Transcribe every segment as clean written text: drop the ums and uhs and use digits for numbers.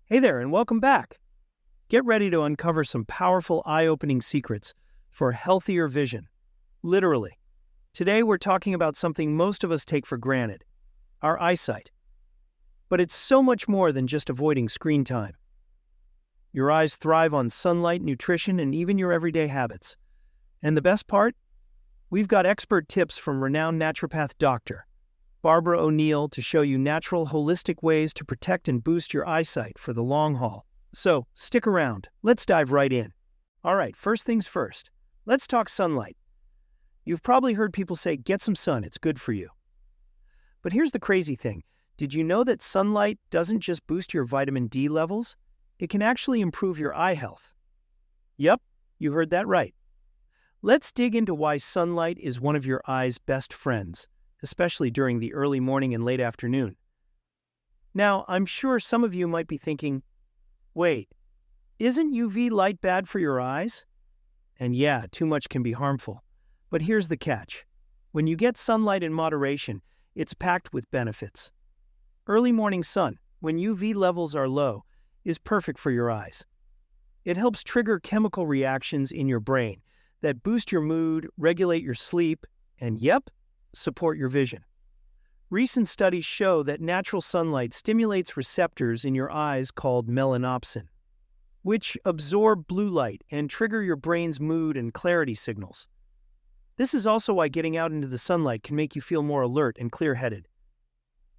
Hey there, and welcome back. Get ready to uncover some powerful, eye-opening secrets for healthier vision. Literally. Today, we're talking about something most of us take for granted, our eyesight. But it's so much more than just avoiding screen time. Your eyes thrive on sunlight, nutrition, and even your everyday habits. And the best part? We've got expert tips from renowned naturopath Dr. Barbara Oneill to show you natural, holistic ways to protect and boost your eyesight for the long haul. So, stick around. Let's dive right in. All right, first things first. Let's talk sunlight. You've probably heard people say, get some sun, it's good for you. But here's the crazy thing. Did you know that sunlight doesn't just boost your vitamin D levels? It can actually improve your eye health. Yep, you heard that right. Let's dig into why sunlight is one of your eye's best friends, especially during the early morning and late afternoon. Now, I'm sure some of you might be thinking, wait, isn't UV light bad for your eyes? And yeah, too much can be harmful. But here's the catch. When you get sunlight in moderation, it's packed with benefits. Early morning sun, when UV levels are low, is perfect for your eyes. It helps trigger chemical reactions in your brain that boost your mood, regulate your sleep, and yep, support your vision. Recent studies show that natural sunlight stimulates receptors in your eyes called melanopsin, which absorb blue light and trigger your brain's mood and clarity signals. This is also why getting out into the sunlight can make you feel more alert and clear-headed.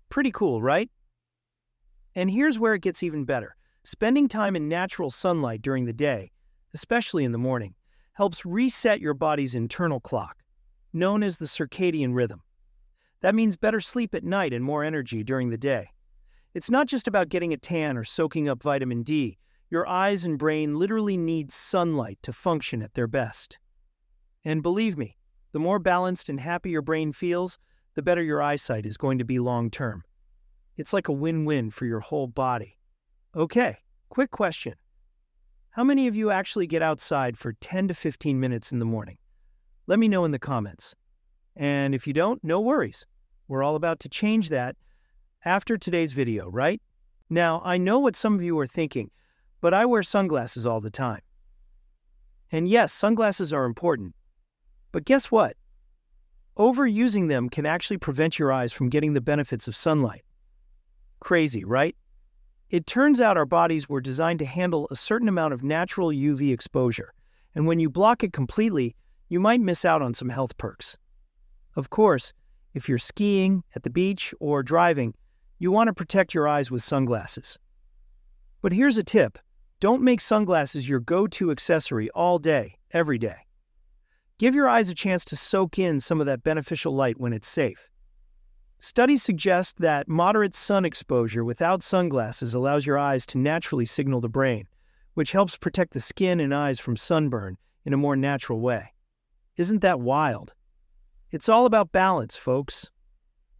Pretty cool, right? And here's where it gets even better. Spending time in natural sunlight during the day, especially in the morning, helps reset your body's internal clock, known as the circadian rhythm. That means better sleep at night and more energy during the day. It's not just about getting a tan or soaking up vitamin D. Your eyes and brain literally need sunlight to function at their best. And believe me, the more balanced and happy your brain feels, the better your eyesight is going to be long-term. It's like a win-win for your whole body. Okay, quick question. How many of you actually get outside for 10 to 15 minutes in the morning? Let me know in the comments. And if you don't, no worries. We're all about to change that after today's video, right? Now, I know what some of you are thinking, but I wear sunglasses all the time. And yes, sunglasses are important. But guess what? Overusing them can actually prevent your eyes from getting the benefits of sunlight. Crazy, right? It turns out our bodies were designed to handle a certain amount of natural UV exposure, and when you block it completely, you might miss out on some health perks. Of course, if you're skiing, at the beach, or driving, you want to protect your eyes with sunglasses. But here's a tip. Don't make sunglasses your go-to accessory all day, every day. Give your eyes a chance to soak in some of that beneficial light when it's safe. Studies suggest that moderate sun exposure without sunglasses allows your eyes to naturally signal the brain, which helps protect the skin and eyes from sunburn in a more natural way. Isn't that wild? It's all about balance, folks.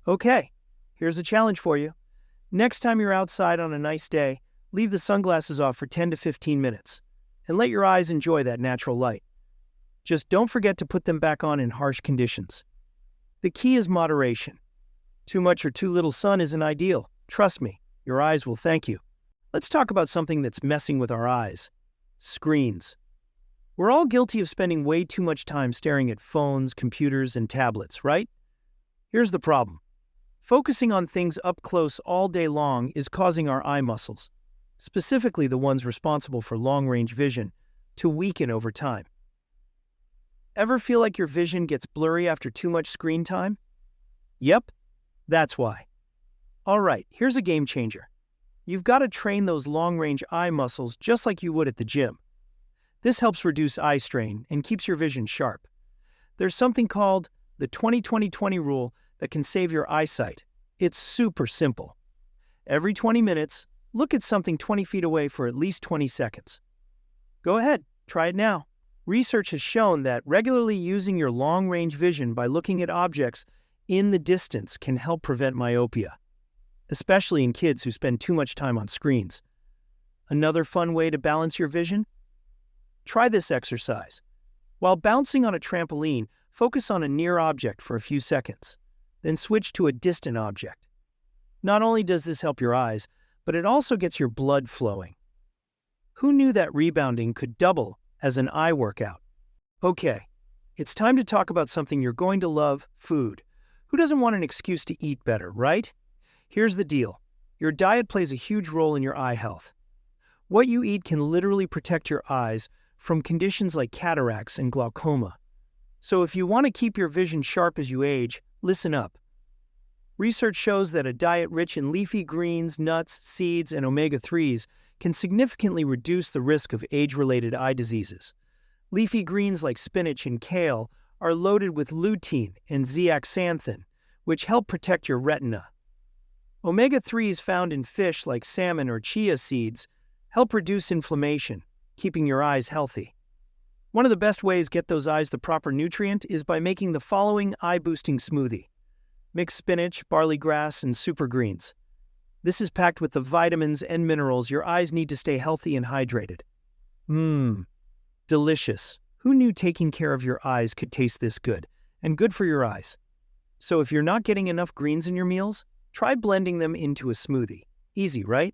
Okay, here's a challenge for you. Next time you're outside on a nice day, leave the sunglasses off for 10 to 15 minutes and let your eyes enjoy that natural light. Just don't forget to put them back on in harsh conditions. The key is moderation. Too much or too little sun isn't ideal. Trust me, your eyes will thank you. Let's talk about something that's messing with our eyes. Screens. We're all guilty of spending way too much time staring at phones, computers, and tablets, right? Here's the problem. Focusing on things up close all day long is causing our eye muscles, specifically the ones responsible for long-range vision, to weaken over time. Ever feel like your vision gets blurry after too much screen time? Yep. That's why. All right, here's a game changer. You've got to train those long-range eye muscles just like you would at the gym. This helps reduce eye strain and keeps your vision sharp. There's something called the 20-20-20 rule that can save your eyesight. It's super simple. Every 20 minutes, look at something 20 feet away for at least 20 seconds. Go ahead, try it now. Research has shown that regularly using your long-range vision by looking at objects in the distance can help prevent myopia, especially in kids who spend too much time on screens. Another fun way to balance your vision? Try this exercise. While bouncing on a trampoline, focus on a near object for a few seconds, then switch to a distant object. Not only does this help your eyes, but it also gets your blood flowing. Who knew that rebounding could double as an eye workout? Okay, it's time to talk about something you're going to love: food. Who doesn't want an excuse to eat better, right? Here's the deal. Your diet plays a huge role in your eye health. What you eat can literally protect your eyes from conditions like cataracts and glaucoma. So if you want to keep your vision sharp as you age, listen up. Research shows that a diet rich in leafy greens, nuts, seeds, and omega-3s can significantly reduce the risk of age-related eye diseases. Leafy greens like spinach and kale are loaded with lutein and zeaxanthin, which help protect your retina. Omega-3s found in fish like salmon or chia seeds help reduce inflammation, keeping your eyes healthy. One of the best ways to get those eyes the proper nutrient is by making the following eye-boosting smoothie. Mix spinach, barley grass, and super greens. This is packed with the vitamins and minerals your eyes need to stay healthy and hydrated. Delicious. Who knew taking care of your eyes could taste this good? And good for your eyes. So if you're not getting enough greens in your meals, try blending them into a smoothie. Easy, right?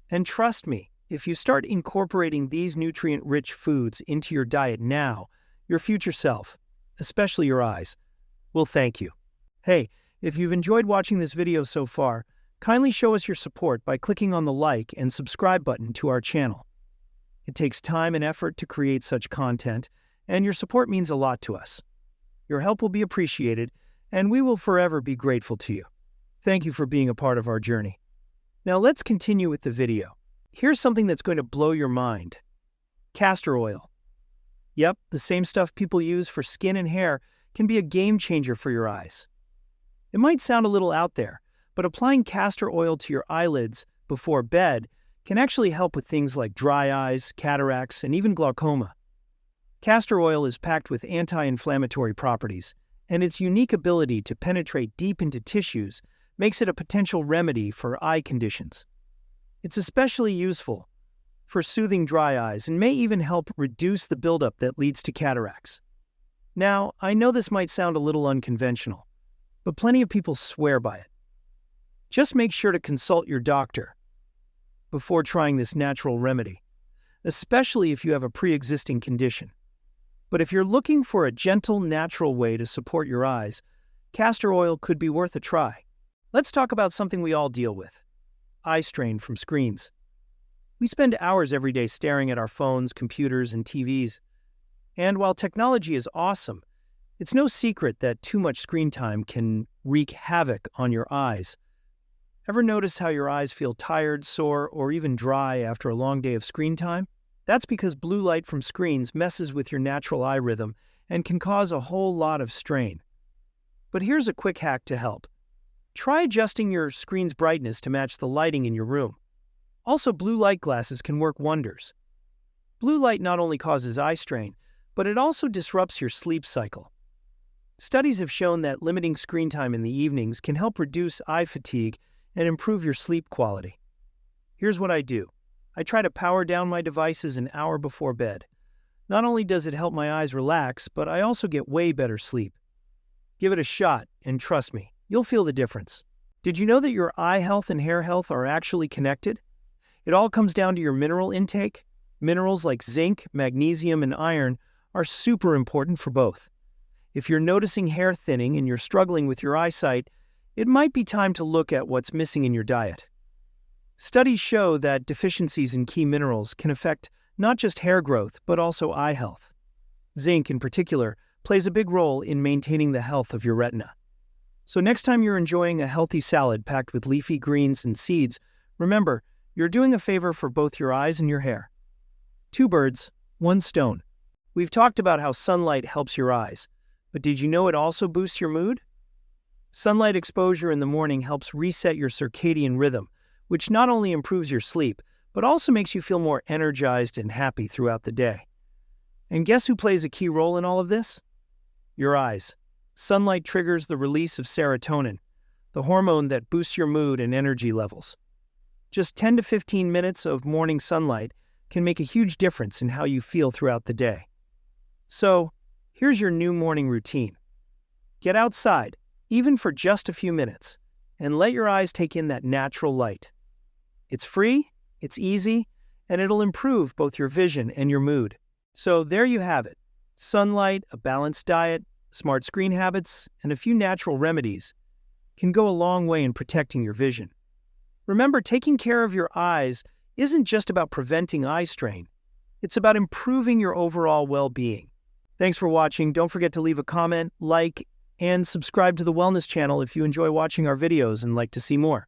And trust me, if you start incorporating these nutrient-rich foods into your diet now, your future self, especially your eyes, will thank you. Hey, if you've enjoyed watching this video so far, kindly show us your support by clicking on the like and subscribe button to our channel. It takes time and effort to create such content, and your support means a lot to us. Your help will be appreciated, and we will forever be grateful to you. Thank you for being a part of our journey. Now let's continue with the video. Here's something that's going to blow your mind. Castor oil. Yep, the same stuff people use for skin and hair can be a game changer for your eyes. It might sound a little out there, but applying castor oil to your eyelids before bed can actually help with things like dry eyes, cataracts, and even glaucoma. Castor oil is packed with anti-inflammatory properties, and its unique ability to penetrate deep into tissues makes it a potential remedy for eye conditions. It's especially useful for soothing dry eyes and may even help reduce the buildup that leads to cataracts. Now, I know this might sound a little unconventional, but plenty of people swear by it. Just make sure to consult your doctor before trying this natural remedy, especially if you have a pre-existing condition. But if you're looking for a gentle, natural way to support your eyes, castor oil could be worth a try. Let's talk about something we all deal with: eye strain from screens. We spend hours every day staring at our phones, computers, and TVs. And while technology is awesome, it's no secret that too much screen time can wreak havoc on your eyes. Ever notice how your eyes feel tired, sore, or even dry after a long day of screen time? That's because blue light from screens messes with your natural eye rhythm and can cause a whole lot of strain. But here's a quick hack to help. Try adjusting your screen's brightness to match the lighting in your room. Also, blue light glasses can work wonders. Blue light not only causes eye strain, but it also disrupts your sleep cycle. Studies have shown that limiting screen time in the evenings can help reduce eye fatigue and improve your sleep quality. Here's what I do. I try to power down my devices an hour before bed. Not only does it help my eyes relax, but I also get way better sleep. Give it a shot, and trust me, you'll feel the difference. Did you know that your eye health and hair health are actually connected? It all comes down to your mineral intake. Minerals like zinc, magnesium, and iron are super important for both. If you're noticing hair thinning and you're struggling with your eyesight, it might be time to look at what's missing in your diet. Studies show that deficiencies in key minerals can affect not just hair growth, but also eye health. Zinc, in particular, plays a big role in maintaining the health of your retina. So next time you're enjoying a healthy salad packed with leafy greens and seeds, remember, you're doing a favor for both your eyes and your hair. 2 birds, 1 stone. We've talked about how sunlight helps your eyes, but did you know it also boosts your mood? Sunlight exposure in the morning helps reset your circadian rhythm, which not only improves your sleep, but also makes you feel more energized and happy throughout the day. And guess who plays a key role in all of this? Your eyes. Sunlight triggers the release of serotonin, the hormone that boosts your mood and energy levels. Just 10 to 15 minutes of morning sunlight can make a huge difference in how you feel throughout the day. So, here's your new morning routine. Get outside, even for just a few minutes, and let your eyes take in that natural light. It's free, it's easy, and it'll improve both your vision and your mood. So there you have it. Sunlight, a balanced diet, smart screen habits, and a few natural remedies can go a long way in protecting your vision. Remember, taking care of your eyes isn't just about preventing eye strain. It's about improving your overall well-being. Thanks for watching. Don't forget to leave a comment, like, and subscribe to the Wellness channel if you enjoy watching our videos and like to see more.